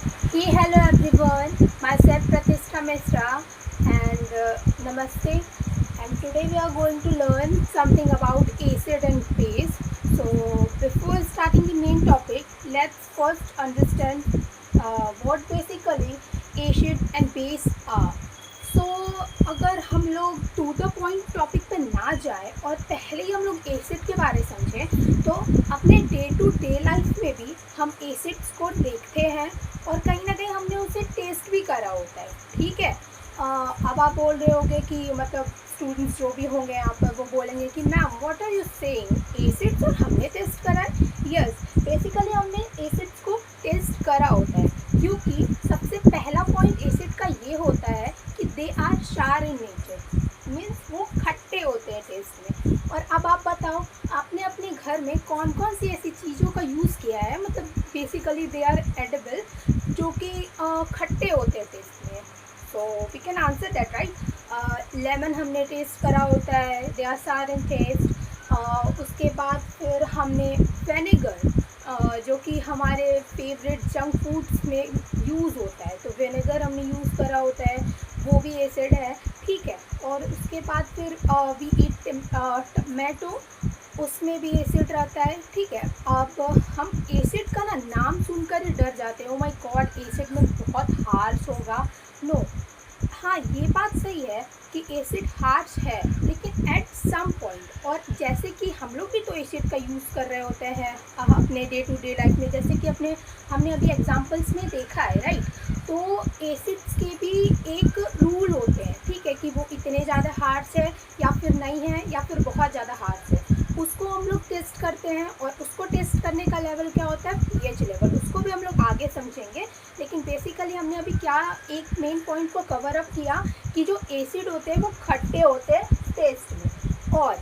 Hey, hello everyone. Myself Pratishtha Mishra and Namaste. And today we are going to learn something about acid and base. So before starting the main topic, let's first understand what basically acid and base are. सो अगर हम लोग to the point topic पे ना जाए और पहले ही हम लोग एसिड के बारे समझें तो अपने डे टू डे लाइफ में भी हम एसिड्स को देखते हैं और कहीं ना कहीं हमने उसे टेस्ट भी करा होता है. ठीक है. अब आप बोल रहे होंगे कि मतलब स्टूडेंट्स जो भी होंगे यहाँ पर वो बोलेंगे कि ma'am what are you saying acids और हमने टेस्ट करा है. यस, बेसिकली हमने एसिड्स को टेस्ट करा होता है क्योंकि सबसे पहला पॉइंट एसिड का ये होता है कि दे आर शार इन नेचर. मीन्स वो खट्टे होते हैं टेस्ट में. और अब आप बताओ आपने अपने घर में कौन कौन सी ऐसी चीज़ों का यूज़ किया है, मतलब बेसिकली दे आर एडिबल, जो कि खट्टे होते हैं टेस्ट में. So we can answer that right. Lemon हमने टेस्ट करा होता है, दे आर सार इन टेस्ट. उसके बाद फिर हमने वेनेगर, जो कि हमारे फेवरेट जंक फूड्स में यूज़ होता है, तो विनेगर हमने यूज़ करा होता है, वो भी एसिड है. ठीक है. और उसके बाद फिर वी ईट टमाटो, उसमें भी एसिड रहता है. ठीक है. अब हम एसिड का ना नाम सुनकर ही डर जाते हैं, ओ माय गॉड एसिड में बहुत हार्श होगा. नो. हाँ, ये बात सही है कि एसिड हार्श है लेकिन एट सम पॉइंट. और जैसे कि हम लोग भी तो एसिड का यूज़ कर रहे होते हैं अपने डे टू डे लाइफ में, जैसे कि हमने अभी एग्जांपल्स में देखा है राइट. तो एसिड्स के भी एक रूल होते हैं. ठीक है, कि वो इतने ज़्यादा हार्श है या फिर नहीं है या फिर बहुत ज़्यादा हार्श है, उसको हम लोग टेस्ट करते हैं. और उसको टेस्ट करने का लेवल क्या होता है, पीएच लेवल, उसको भी हम लोग आगे समझेंगे. लेकिन बेसिकली हमने अभी क्या एक मेन पॉइंट को कवर अप किया कि जो एसिड होते हैं वो खट्टे होते हैं टेस्ट में. और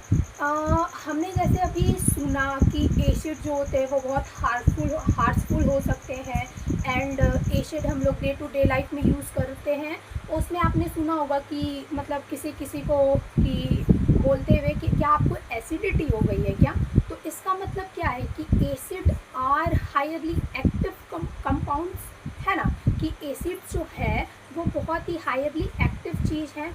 हमने जैसे अभी सुना कि एसिड जो होते हैं वो बहुत हार्मफुल हो सकते हैं. एंड एसिड हम लोग डे टू डे लाइफ में यूज़ करते हैं. उसमें आपने सुना होगा कि मतलब किसी किसी को कि बोलते हुए कि क्या आपको एसिडिटी हो गई है क्या. तो इसका मतलब क्या है कि एसिड आर हायरली एक्टिव कंपाउंड्स, है ना, कि एसिड जो है वो बहुत ही हायरली एक्टिव चीज़ है.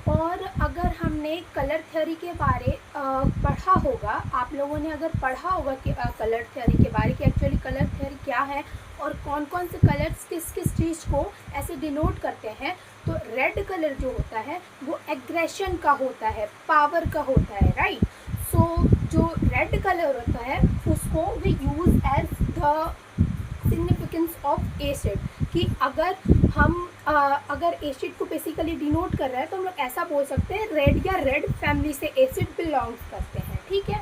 और अगर हमने कलर थ्योरी के बारे पढ़ा होगा, आप लोगों ने अगर पढ़ा होगा कि कलर थ्योरी के बारे कि एक्चुअली कलर थ्योरी क्या है और कौन कौन से कलर्स किस किस चीज़ को ऐसे डिनोट करते हैं, तो रेड कलर जो होता है वो एग्रेशन का होता है, पावर का होता है राइट. सो जो रेड कलर होता है उसको we use as the significance of acid. कि अगर हम अगर एसिड को बेसिकली डिनोट कर रहा है तो हम लोग ऐसा बोल सकते हैं रेड या रेड फैमिली से एसिड बिलोंग्स करते हैं. ठीक है.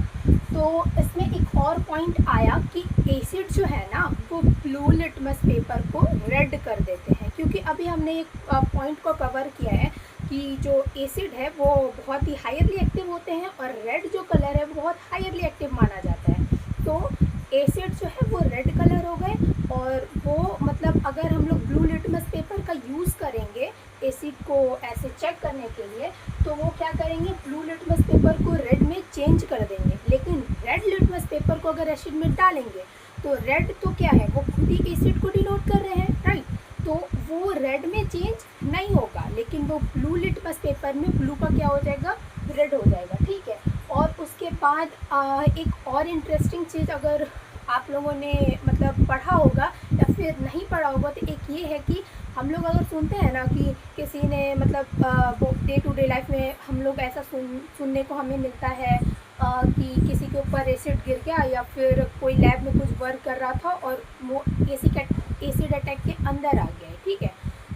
तो इसमें एक और पॉइंट आया कि एसिड जो है ना वो ब्लू लिटमस पेपर को रेड कर देते हैं, क्योंकि अभी हमने एक पॉइंट को कवर किया है कि जो एसिड है वो बहुत ही हायरली एक्टिव होते हैं और रेड जो कलर है वो बहुत हायरली एक्टिव माना जाता है. तो एसिड जो है वो रेड कलर हो गए. और वो मतलब अगर हम लोग ब्लू लिटमस पेपर का यूज़ करेंगे एसिड को ऐसे चेक करने के लिए, तो वो क्या करेंगे, ब्लू लिटमस पेपर को रेड में चेंज कर देंगे. लेकिन रेड लिटमस पेपर को अगर एसिड में डालेंगे तो रेड तो क्या है, वो खुद ही एसिड को डिनोट कर रहे हैं राइट. तो वो रेड में चेंज नहीं होगा, लेकिन वो ब्लू लिटमस पेपर में ब्लू का क्या हो जाएगा, रेड हो जाएगा. ठीक है. और उसके बाद एक और इंटरेस्टिंग चीज़ अगर आप लोगों ने मतलब पढ़ा होगा या फिर नहीं पढ़ा होगा, तो एक ये है कि हम लोग अगर सुनते हैं ना कि किसी ने मतलब डे टू डे लाइफ में हम लोग ऐसा सुनने को हमें मिलता है कि किसी के ऊपर एसिड गिर गया या फिर कोई लैब में कुछ वर्क कर रहा था और वो एसिड अटैक के अंदर आ गया है. ठीक है.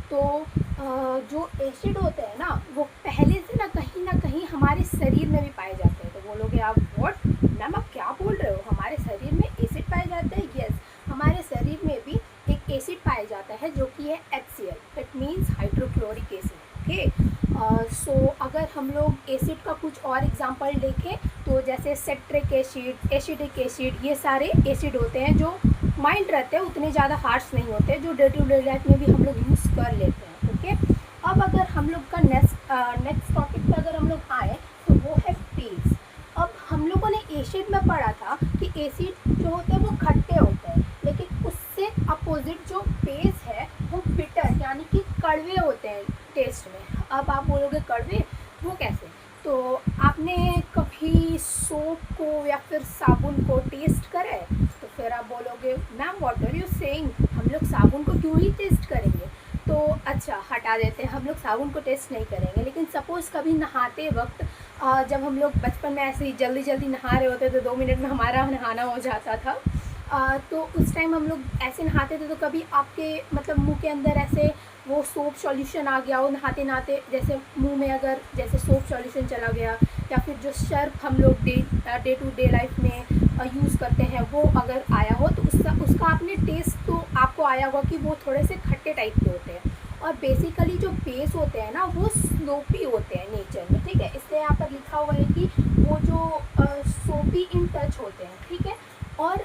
तो जो एसिड होते हैं ना वो पहले से ना कहीं हमारे शरीर में भी पाए जाते हैं. तो बोलोगे आप व्हाट मैम आप क्या बोल रहे हो, हमारे शरीर में एसिड पाए जाते हैं. यस, हमारे शरीर में भी एक एसिड पाया जाता है जो कि है HCl, it means hydrochloric acid. Okay. So अगर हम लोग एसिड का कुछ और एग्जांपल देखें तो जैसे सेट्रिक एसिड, एसिडिक एसिड, ये सारे एसिड होते हैं जो माइल्ड रहते हैं, उतने ज़्यादा हार्श नहीं होते, जो डे टू डे लाइफ में भी हम लोग यूज़ कर लेते हैं. ओके. अब अगर हम लोग का नेक्स्ट टॉपिक पे अगर हम लोग आए तो वो है बेस. अब हम लोगों ने एसिड में पढ़ा था कि एसिड जो होते हैं वो खट्टे होते हैं, लेकिन उससे अपोजिट जो बेस है अब आप बोलोगे कड़वे, वो कैसे? तो आपने कभी सोप को या फिर साबुन को टेस्ट करा है? तो फिर आप बोलोगे ma'am what are you saying, हम लोग साबुन को क्यों ही टेस्ट करेंगे? तो अच्छा हटा देते हैं, हम लोग साबुन को टेस्ट नहीं करेंगे, लेकिन सपोज़ कभी नहाते वक्त जब हम लोग बचपन में ऐसे ही जल्दी जल्दी नहा रहे होते तो 2 मिनट में हमारा नहाना हो जाता था, तो उस टाइम हम लोग ऐसे नहाते थे तो कभी आपके मतलब मुंह के अंदर ऐसे वो सोप सॉल्यूशन आ गया हो नहाते नहाते, जैसे मुंह में अगर जैसे सोप सॉल्यूशन चला गया, या फिर जो सर्फ हम लोग डे टू डे लाइफ में यूज़ करते हैं वो अगर आया हो, तो उसका आपने टेस्ट तो आपको आया होगा कि वो थोड़े से खट्टे टाइप के होते हैं। और बेसिकली जो बेस होते हैं ना वो स्लोपी होते हैं नेचर में, ठीक है, इसलिए यहाँ पर लिखा हुआ है कि वो जो सोपी इन टच होते हैं, ठीक है। और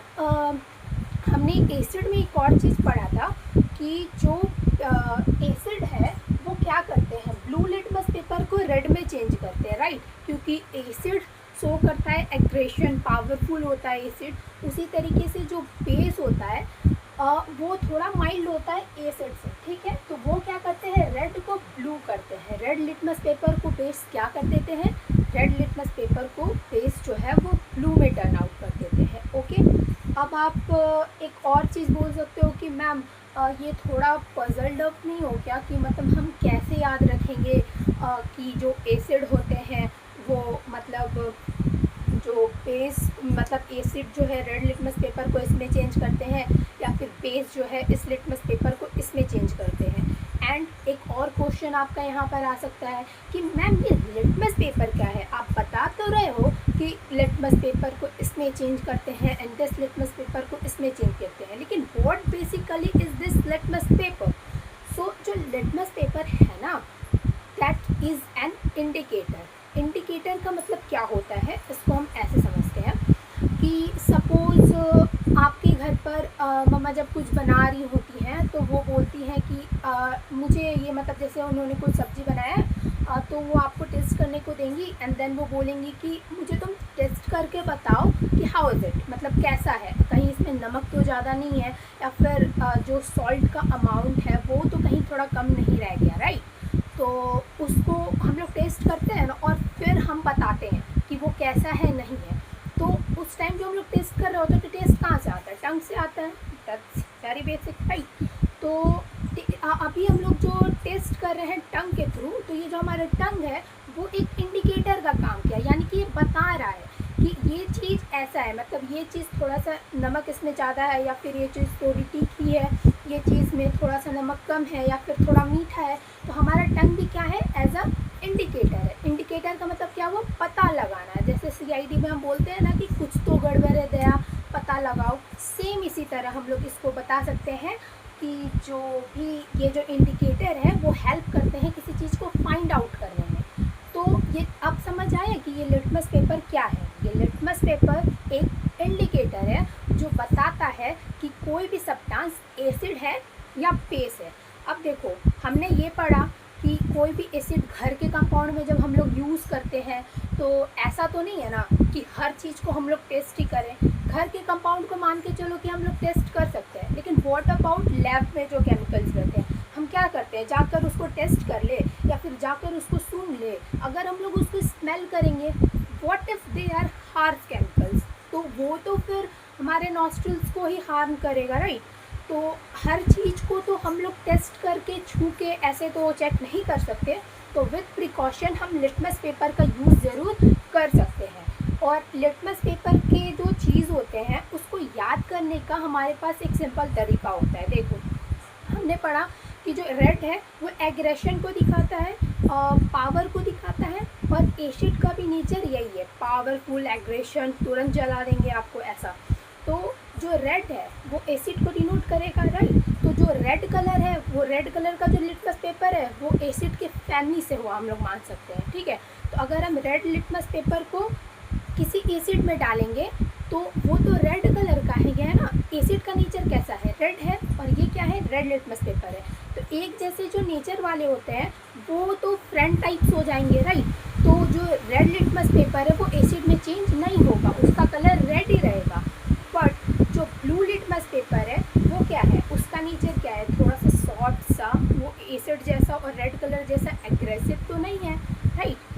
हमने एसिड में एक और चीज़ पढ़ा था कि जो एसिड है वो क्या करते हैं, ब्लू लिटमस पेपर को रेड में चेंज करते हैं, राइट, क्योंकि एसिड शो करता है एग्रेशन, पावरफुल होता है एसिड। उसी तरीके से जो बेस होता है वो थोड़ा माइल्ड होता है एसिड से, ठीक है। तो वो क्या करते हैं, रेड को ब्लू करते हैं, रेड लिटमस पेपर को बेस क्या कर देते हैं, रेड लिटमस पेपर को बेस जो है वो ब्लू में टर्न आउट कर देते हैं, ओके। अब आप एक और चीज़ बोल सकते हो कि मैम ये थोड़ा पजल्ड अप नहीं हो क्या, कि मतलब हम कैसे याद रखेंगे कि जो एसिड होते हैं वो मतलब जो बेस मतलब एसिड जो है रेड लिटमस पेपर को इसमें चेंज करते हैं, या फिर बेस जो है इस लिटमस पेपर को इसमें चेंज करते हैं। एंड एक और क्वेश्चन आपका यहाँ पर आ सकता है कि मैम ये लिटमस पेपर क्या है, आप बता तो रहे हो कि लिटमस पेपर को इसमें चेंज करते हैं एंड दिस लिटमस पेपर को इसमें चेंज करते हैं, लेकिन what basically is this litmus paper? So जो लिटमस पेपर है ना, that is an indicator. Indicator का मतलब क्या होता है, इसको हम ऐसे समझते हैं कि सपोज़ आपके घर पर मम्मा जब कुछ बना रही होती हैं तो वो बोलती हैं कि मुझे ये मतलब जैसे उन्होंने कुछ सब्ज़ी बनाया है तो वो आपको टेस्ट करने को देंगी एंड देन वो बोलेंगी कि मुझे तुम टेस्ट करके बताओ कि हाउ इज़ इट, मतलब कैसा है, कहीं इसमें नमक तो ज़्यादा नहीं है, या फिर जो सॉल्ट का अमाउंट है वो तो कहीं थोड़ा कम नहीं रह गया, राइट। तो उसको हम लोग टेस्ट करते हैं ना और फिर हम बताते हैं कि वो कैसा है नहीं है। तो उस टाइम जो हम लोग टेस्ट कर रहे होते हैं तो टेस्ट कहाँ से आता है, टंग से आता है, दैट्स वेरी बेसिक, राइट। तो अभी हम लोग जो टेस्ट कर रहे हैं टंग के थ्रू, तो ये जो हमारा टंग है वो एक इंडिकेटर का काम किया, यानी कि ये बता रहा है कि ये चीज़ ऐसा है, मतलब ये चीज़ थोड़ा सा नमक इसमें ज़्यादा है, या फिर ये चीज़ थोड़ी तीखी है, ये चीज़ में थोड़ा सा नमक कम है, या फिर थोड़ा मीठा है। तो हमारा टंग भी क्या है, एज अ इंडिकेटर है। इंडिकेटर का मतलब क्या, वो पता लगाना है। जैसे सीआईडी में हम बोलते हैं ना कि कुछ तो गड़बड़ है दया, पता लगाओ, सेम इसी तरह हम लोग इसको बता सकते हैं कि जो भी ये जो इंडिकेटर है वो हेल्प करते हैं किसी चीज़ को फाइंड आउट करने में। तो ये अब समझ आया कि ये लिटमस पेपर क्या है। ये लिटमस पेपर एक इंडिकेटर है जो बताता है कि कोई भी सब्सटेंस एसिड है या बेस है। अब देखो, हमने ये पढ़ा कि कोई भी एसिड घर के कंपाउंड में जब हम लोग यूज़ करते हैं तो ऐसा तो नहीं है ना कि हर चीज़ को हम लोग टेस्ट ही करें। घर के कंपाउंड को मान के चलो कि हम लोग टेस्ट कर सकते हैं, लेकिन व्हाट अबाउट लैब में जो केमिकल्स रहते हैं, हम क्या करते हैं, जाकर उसको टेस्ट कर ले या फिर जाकर उसको सूंघ ले। अगर हम लोग उसको स्मेल करेंगे, what if they are harsh chemicals, तो वो तो फिर हमारे नॉस्ट्रिल्स को ही हार्म करेगा, राइट। तो हर चीज़ को तो हम लोग टेस्ट करके छू के ऐसे तो चेक नहीं कर सकते, तो विद प्रिकॉशन हम लिटमस पेपर का यूज़ ज़रूर कर सकते हैं। और लिटमस पेपर के जो चीज़ होते हैं उसको याद करने का हमारे पास एक सिंपल तरीका होता है। देखो, हमने पढ़ा कि जो रेड है वो एग्रेशन को दिखाता है, पावर को दिखाता है, और एसिड का भी नेचर यही है, पावरफुल, एग्रेशन, तुरंत जला देंगे आपको, ऐसा। तो जो रेड है वो एसिड को डिनोट करेगा, राइट। तो जो रेड कलर है, वो रेड कलर का जो लिटमस पेपर है वो एसिड के फैमिली से हुआ, हम लोग मान सकते हैं, ठीक है। तो अगर हम रेड लिटमस पेपर को किसी एसिड में डालेंगे तो वो तो रेड कलर का है ना, एसिड का नेचर कैसा है, रेड है, और ये क्या है, रेड लिटमस पेपर है। तो एक जैसे जो नेचर वाले होते हैं वो तो फ्रेंड टाइप्स हो जाएंगे, राइट। तो जो रेड लिटमस पेपर है वो एसिड में चेंज नहीं होगा, उसका कलर रेड ही रहेगा। बट जो ब्लू लिटमस पेपर है वो क्या है, उसका नेचर क्या है, थोड़ा सा सॉफ्ट सा, वो एसिड जैसा और रेड कलर जैसा एग्रेसिव तो नहीं है, राइट।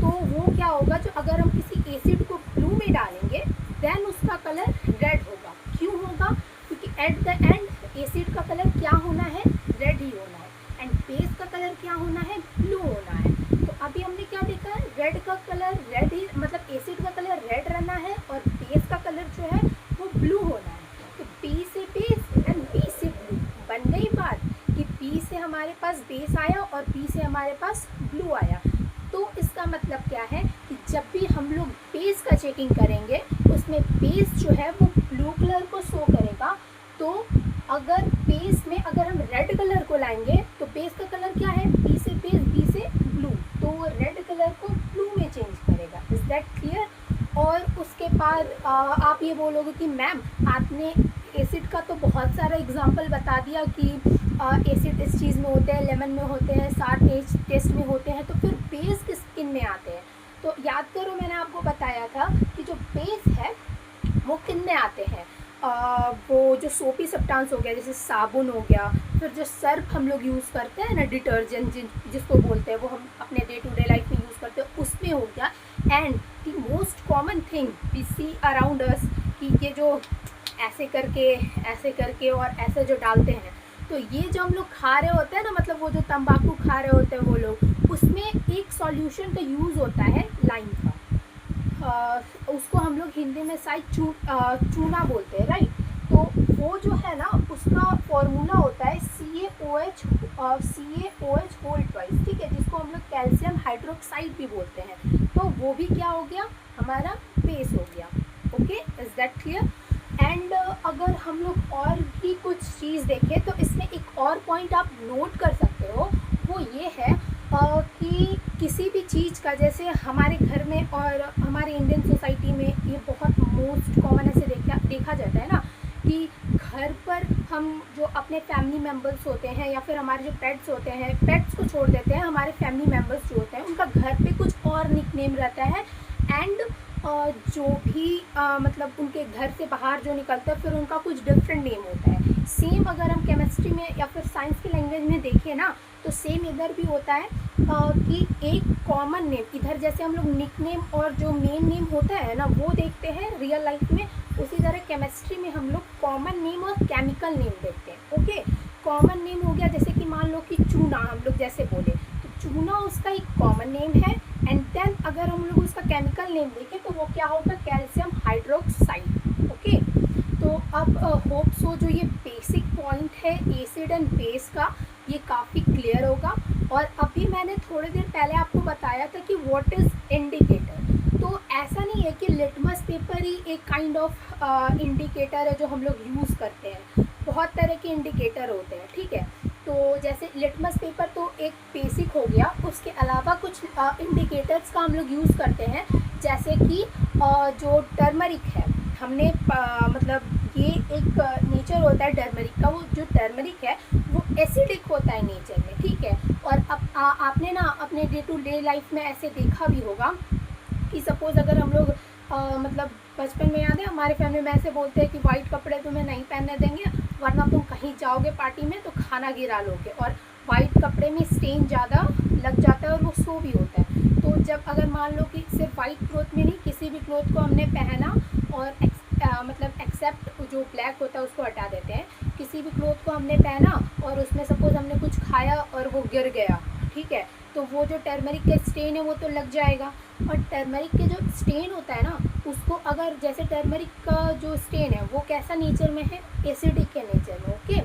तो वो क्या होगा, जो अगर हम किसी एसिड को ब्लू में डालेंगे देन उसका कलर रेड होगा। क्यों होगा? क्योंकि एट द एंड एसिड का कलर क्या होना है, रेड ही होना है, एंड बेस का कलर क्या होना है, ब्लू होना है। तो अभी हमने क्या देखा है, रेड का कलर रेड ही, मतलब एसिड का कलर रेड रहना है और बेस का कलर जो है वो ब्लू होना है। तो बी से बेस एंड बी से ब्लू, बन गई बात कि बी से हमारे पास बेस आया और बी से हमारे पास ब्लू आया। तो इसका मतलब क्या है कि जब भी हम लोग बेस का चेकिंग करेंगे उसमें बेस जो है वो ब्लू कलर को शो करेगा। तो अगर बेस में अगर हम रेड कलर को लाएंगे तो बेस का कलर क्या है, बी से बेस बी से ब्लू, तो वो रेड कलर को ब्लू में चेंज करेगा। Is that clear? और उसके बाद आप ये बोलोगे कि मैम आपने एसिड का तो बहुत सारा एग्जांपल बता दिया कि एसिड इस चीज़ में होते हैं, लेमन में होते हैं, सार टेस्ट में होते हैं, तो फिर बेस किस किन में आते हैं? तो याद करो मैंने आपको बताया था कि जो बेस है वो किन में आते हैं, वो जो सोपी सब्सटेंस हो गया जैसे साबुन हो गया, फिर जो सर्फ हम लोग यूज़ करते हैं ना, डिटर्जेंट जिसको बोलते हैं, वो हम अपने डे टू डे लाइफ में यूज़ करते हैं, उसमें हो गया। And the most common thing we see around us कि ये जो ऐसे करके और ऐसे जो डालते हैं, तो ये जो हम लोग खा रहे होते हैं ना, मतलब वो जो तंबाकू खा रहे होते हैं वो लोग, उसमें एक सॉल्यूशन का यूज़ होता है लाइम का। उसको हम लोग हिंदी में शायद चूना बोलते हैं, राइट। तो वो जो है ना उसका फॉर्मूला होता है CaOH होल ट्वाइस, ठीक है, जिसको हम लोग कैल्शियम हाइड्रोक्साइड भी बोलते हैं। तो वो भी क्या हो गया, हमारा बेस हो गया। Okay, is that clear? And अगर हम लोग और भी कुछ चीज़ देखें तो इसमें एक और पॉइंट आप नोट कर सकते हो, वो ये है कि किसी भी चीज़ का, जैसे हमारे घर में और हमारे इंडियन सोसाइटी में ये बहुत मोस्ट कॉमन ऐसे देखा जाता है ना कि घर पर हम जो अपने फैमिली मेम्बर्स होते हैं या फिर हमारे जो पेट्स होते हैं, पेट्स को छोड़ देते हैं, हमारे फैमिली मेम्बर्स जो होते हैं उनका घर पे कुछ और निकनेम रहता है। एंड जो भी मतलब उनके घर से बाहर जो निकलता है फिर उनका कुछ डिफरेंट नेम होता है। सेम अगर हम केमिस्ट्री में या फिर साइंस की लैंग्वेज में देखें ना तो सेम इधर भी होता है कि एक कॉमन नेम, इधर जैसे हम लोग निक नेम और जो मेन नेम होता है ना वो देखते हैं रियल लाइफ में, उसी तरह केमिस्ट्री में हम लोग कॉमन नेम और केमिकल नेम देखते हैं। ओके, कॉमन नेम हो गया जैसे कि मान लो कि चूना, हम लोग जैसे बोले तो चूना उसका एक कॉमन नेम है। एंड देन अगर हम लोग उसका केमिकल नेम देखें तो वो क्या होगा, कैल्शियम हाइड्रोक्साइड। ओके, तो अब होप सो जो ये बेसिक पॉइंट है एसिड एंड बेस का, ये काफ़ी क्लियर होगा। और अभी मैंने थोड़ी देर पहले आपको बताया था कि व्हाट इज़ इंडिकेटर। तो ऐसा नहीं है कि लिटमस पेपर ही एक काइंड ऑफ इंडिकेटर है जो हम लोग यूज़ करते हैं, बहुत तरह के इंडिकेटर होते हैं, ठीक है। तो जैसे लिटमस पेपर तो एक बेसिक हो गया, उसके अलावा कुछ इंडिकेटर्स का हम लोग यूज़ करते हैं, जैसे कि जो टर्मरिक है, हमने मतलब ये एक नेचर होता है टर्मरिक का, वो जो टर्मरिक है वो एसिडिक होता है नेचर में, ठीक है। और अब आपने ना अपने डे टू डे लाइफ में ऐसे देखा भी होगा कि सपोज़ अगर हम लोग मतलब बचपन में याद है हमारे फैमिली में ऐसे बोलते हैं कि वाइट कपड़े तुम्हें नहीं पहनने देंगे वरना तुम कहीं जाओगे पार्टी में तो खाना गिरा लोगे, और वाइट कपड़े में स्टेन ज़्यादा लग जाता है और वो शो भी होता है। तो जब अगर मान लो कि सिर्फ वाइट क्लॉथ में नहीं, किसी भी क्लॉथ को हमने पहना और मतलब एक्सेप्ट जो ब्लैक होता है उसको हटा देते हैं, किसी भी क्लॉथ को हमने पहना और उसमें सपोज़ हमने कुछ खाया और वो गिर गया, ठीक है, तो वो जो टर्मरिक का स्टेन है वो तो लग जाएगा। और टर्मरिक के जो स्टेन होता है ना उसको अगर जैसे टर्मरिक का जो स्टेन है वो कैसा नेचर में है, एसिडिक के नेचर में। ओके,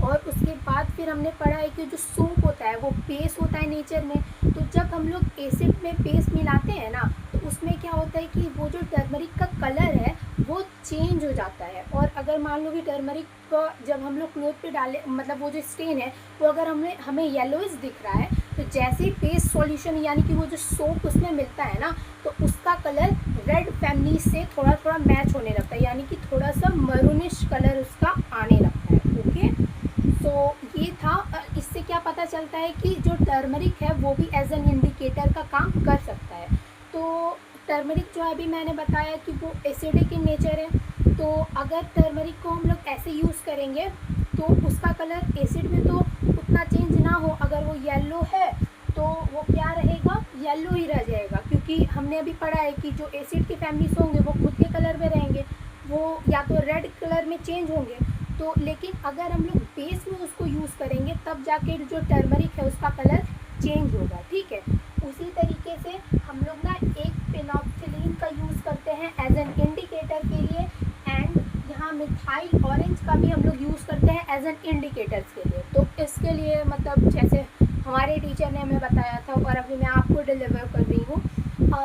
और उसके बाद फिर हमने पढ़ा है कि जो सोप होता है वो बेस होता है नेचर में। तो जब हम लोग एसिड में बेस मिलाते हैं ना तो उसमें क्या होता है कि वो जो टर्मरिक का कलर है वो चेंज हो जाता है। और अगर मान लो कि टर्मरिक का जब हम लोग क्लोथ पे डाले, मतलब वो जो स्टेन है वो अगर हमें येलोइश दिख रहा है तो जैसे बेस सॉल्यूशन यानी कि वो जो सोप उसमें मिलता है ना तो उसका कलर रेड फैमिली से थोड़ा थोड़ा मैच होने लगता है, यानी कि थोड़ा सा मरूनिश कलर उसका आने लगता है। ओके, तो ये था, इससे क्या पता चलता है कि जो टर्मरिक है वो भी एज एन इंडिकेटर का काम कर सकता है। तो टर्मरिक जो अभी मैंने बताया कि वो एसिडिक इन नेचर है, तो अगर टर्मरिक को हम लोग ऐसे यूज़ करेंगे तो उसका कलर एसिड में तो उतना चेंज ना क्योंकि हमने अभी पढ़ा है कि जो एसिड की फैमिलीज होंगे वो खुद के कलर में रहेंगे, वो या तो रेड कलर में चेंज होंगे। तो लेकिन अगर हम लोग बेस में उसको यूज़ करेंगे तब जाके जो टर्मरिक है उसका कलर चेंज होगा, ठीक है। उसी तरीके से हम लोग ना एक फेनोक्सिलीन का यूज़ करते हैं एज एन इंडिकेटर के लिए, एंड यहाँ मिथाइल ऑरेंज का भी हम लोग यूज़ करते हैं एज एन इंडिकेटर्स के लिए। तो इसके लिए मतलब जैसे हमारे टीचर ने हमें बताया था और अभी मैं आपको डिलीवर कर रही हूँ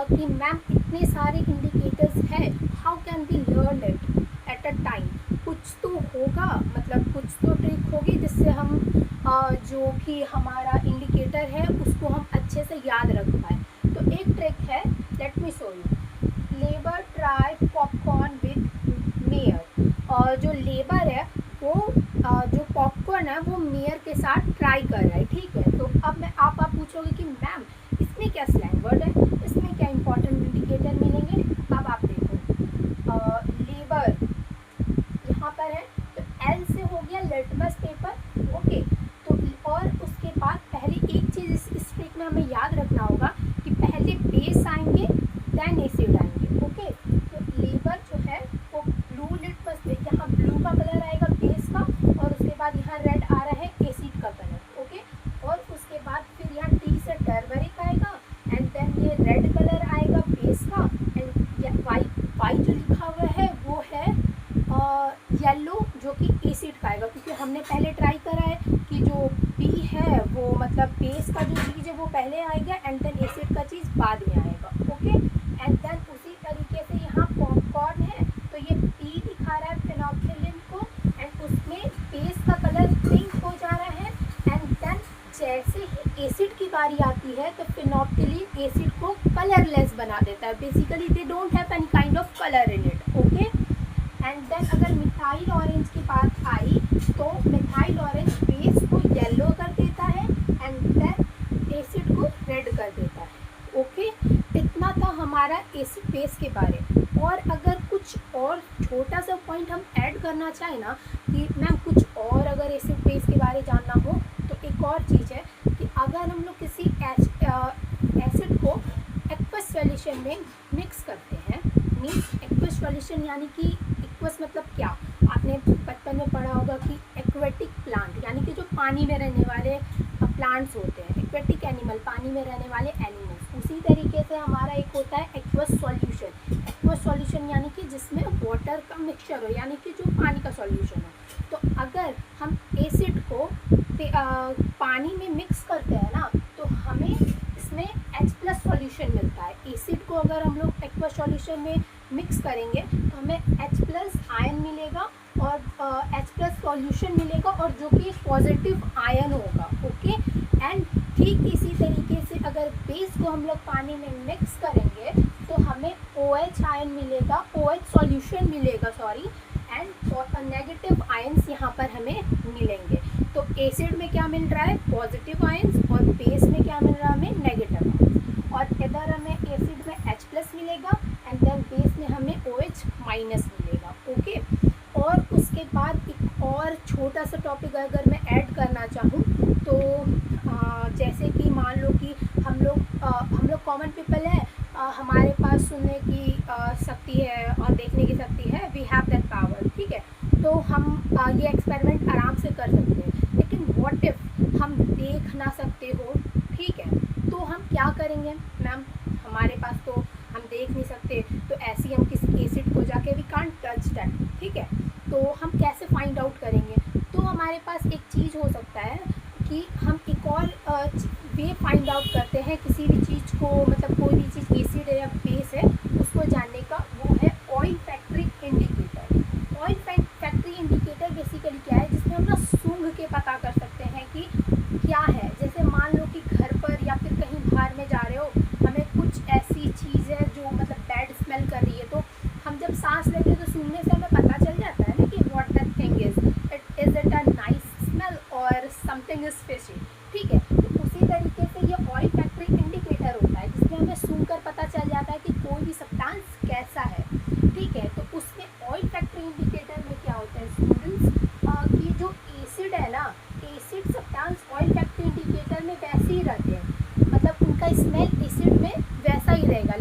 कि मैम इतने सारे इंडिकेटर्स हैं, how can be learn it at a time. कुछ तो होगा, मतलब कुछ तो ट्रिक होगी जिससे हम जो भी हमारा इंडिकेटर है उसको हम अच्छे से याद रख पाए। तो एक ट्रिक है, let me show you. Labour try popcorn with mayor, और जो लेबर है वो जो पॉपकॉर्न है वो मेयर के साथ ट्राई कर रहा है, ठीक है। तो अब मैं आप पूछोगे कि मैम इसमें क्या स्लैंग वर्ड है, इसमें क्या इंपॉर्टेंट इंडिकेटर मिलेंगे। अब आप देखो लेबर यहाँ पर है, तो एल से हो गया लिटमस पेपर, ओके। तो और उसके बाद पहले एक चीज़ इस ट्रिक में हमें याद रखना होगा कि पहले बेस आएंगे देन एसिड आएंगे, ओके। तो लेबर जो है वो ब्लू लिटमस, यहाँ ब्लू का कलर आएगा बेस का, और उसके बाद यहाँ रेड आ रहा है एसिड का कलर, ओके। और उसके बाद फिर यहाँ टी से टर्मरिक आएगा, एंड देन ये रेड कलर आएगा बेस का, एंड वाई जो लिखा हुआ है वो है येलो जो कि एसिड का आएगा, क्योंकि हमने पहले ट्राई करा है कि जो बी है वो मतलब बेस का जो चीज़ है वो पहले आएगा एंड देन एसिड का चीज़ बाद में आएगा, ओके। एंड देन उसी तरीके से यहाँ पॉपकॉर्न है, तो ये पी दिखा रहा है फेनोक्सिलीन को, एंड उसमें बेस का कलर पिंक हो जा रहा है, एंड देन जैसे ही एसिड की बारी आती है तो फेनोक्सिलीन एसिड को कलरलेस बना देता है, basically they don't have any kind of colour in it, okay. And then अगर मिथाइल ऑरेंज की बात आई तो मिथाइल ऑरेंज बेस को येलो कर देता है एंड देन एसिड को रेड कर देता है, ओके। इतना था हमारा एसिड बेस के बारे। और अगर कुछ और छोटा सा पॉइंट हम ऐड करना चाहें ना कि मैम कुछ और अगर एसिड बेस के बारे जानना हो, तो एक और चीज़ है कि अगर हम लोग किसी एसिड को एक्वस सॉल्यूशन में मिक्स करते हैं, मीन्स एक्वस सॉल्यूशन यानी कि एक्वस मतलब क्या, आपने बचपन में पढ़ा होगा कि एक्वेटिक प्लांट यानी कि जो पानी में रहने वाले प्लांट्स होते हैं, एक्वेटिक एनिमल पानी में रहने वाले एनिमल्स। उसी तरीके से हमारा एक होता है एक्वस सॉल्यूशन। एक्वस सॉल्यूशन यानी कि जिसमें वाटर का मिक्सचर हो, यानी कि जो पानी का सॉल्यूशन हो। तो अगर हम एसिड को पानी में मिक्स करते हैं ना, तो हमें इसमें H+ सॉल्यूशन मिलता है। एसिड को अगर हम लोग एक्वस सॉल्यूशन में मिक्स करेंगे तो हमें H+ आयन मिलेगा और H+ सॉल्यूशन मिलेगा, और जो कि पॉजिटिव आयन होगा, ओके। एंड ठीक इसी तरीके से अगर बेस को हम लोग पानी में मिक्स करेंगे तो हमें OH आयन मिलेगा, OH सॉल्यूशन मिलेगा, सॉरी, एंड नेगेटिव आयन्स यहाँ पर हमें मिलेंगे। तो एसिड में क्या मिल रहा है, पॉजिटिव आयन्स, और बेस में क्या मिल रहा है, हमें नेगेटिव आयन्स। और इधर हमें एसिड में H+ मिलेगा एंड देन बेस में हमें OH- मिलेगा, ओके। और उसके बाद एक और छोटा सा टॉपिक अगर मैं ऐड करना चाहूँ तो जैसे कि मान लो कि हम लोग कॉमन पीपल है, हमारे पास सुनने की शक्ति है और देखने की शक्ति है, वी हैव दैट पावर, ठीक है। तो हम ये एक्सपेरिमेंट आराम से कर सकते हैं। लेकिन व्हाट इफ हम देख ना सकते हो, ठीक है, तो हम क्या करेंगे मैम, हमारे पास तो हम देख नहीं सकते, तो ऐसे ही हम किसी एसिड को जाके वी कांट टच दैट, ठीक है। तो हम कैसे फाइंड आउट करेंगे, तो हमारे पास एक चीज़ हो सकता है कि हम एक और वे फाइंड आउट करते हैं किसी भी चीज़ को, मतलब कोई भी चीज़ एसिड है या बेस है उसको जानने का, वो है oil factory indicator. Oil factory indicator basically क्या है, जिसमें हम ना सूंघ के पता कर सकते हैं कि क्या है। जैसे मान लो कि घर पर या फिर कहीं बाहर में जा रहे हो, हमें कुछ ऐसी चीज़ है जो मतलब बैड स्मेल कर रही है, तो हम जब सांस लेते हैं तो सूंघने से हमें पता चल जाता है ना कि what that thing is, is it a nice smell और समथिंग इज फिशी, ठीक है। तो उसी तरीके से ये ऑयल फैक्ट्री इंडिकेटर होता है, जिसमें हमें सूंघ कर पता चल जाता है कि कोई भी सब्सटेंस कैसा है, ठीक है। तो उसमें ऑयल फैक्ट्री इंडिकेटर में क्या होता है स्टूडेंट्स, कि जो एसिड है ना, acid substance oil factory indicator में वैसे ही रहते हैं, मतलब उनका स्मेल एसिड में वैसा ही रहेगा,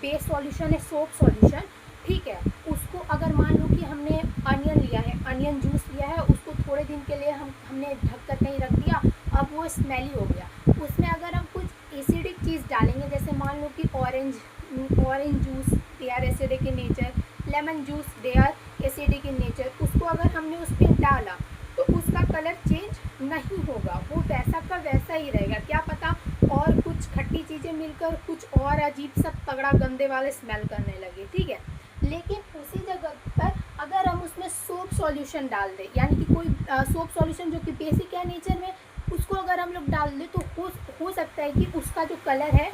बेस सॉल्यूशन है सोप सॉल्यूशन, ठीक है, उसको अगर मान लो कि हमने अनियन लिया है, अनियन जूस लिया है, उसको थोड़े दिन के लिए हमने ढक कर कहीं रख दिया, अब वो स्मेली हो गया, उसमें अगर हम कुछ एसिडिक चीज़ डालेंगे, जैसे मान लो कि orange juice they are acidic in nature, lemon juice they are acidic in nature, उसको अगर हमने उस पर डाला तो उसका कलर चेंज नहीं होगा, वो वैसा का वैसा ही रहेगा। क्या पता और कुछ खट्टी चीज़ें मिलकर कुछ और अजीब सा तगड़ा गंदे वाले स्मेल करने लगे, ठीक है। लेकिन उसी जगह पर अगर हम उसमें सोप सॉल्यूशन डाल दें, यानी कि कोई सोप सॉल्यूशन जो कि बेसिक है नेचर में, उसको अगर हम लोग डाल दें तो हो सकता है कि उसका जो कलर है,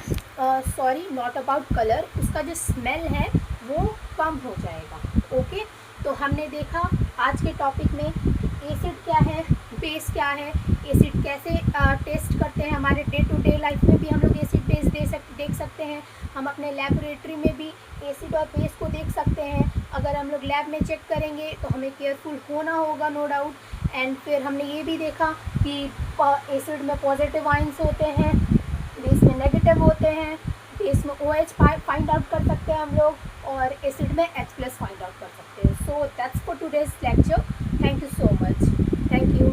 सॉरी नॉट अबाउट कलर, उसका जो स्मेल है वो कम हो जाएगा। ओके, तो हमने देखा आज के टॉपिक में एसिड क्या है, बेस क्या है, एसिड कैसे टेस्ट करते हैं, हमारे डे टू डे लाइफ में भी हम लोग एसिड बेस देख सकते हैं, हम अपने लेबोरेटरी में भी एसिड और बेस को देख सकते हैं। अगर हम लोग लैब में चेक करेंगे तो हमें केयरफुल होना होगा, नो डाउट। एंड फिर हमने ये भी देखा कि एसिड में पॉजिटिव आयंस होते हैं, बेस में नेगेटिव होते हैं, बेस में OH फाइंड आउट कर सकते हैं हम लोग, और एसिड में H+ फाइंड आउट कर सकते हैं। So that's for today's lecture. Thank you so much. Thank you.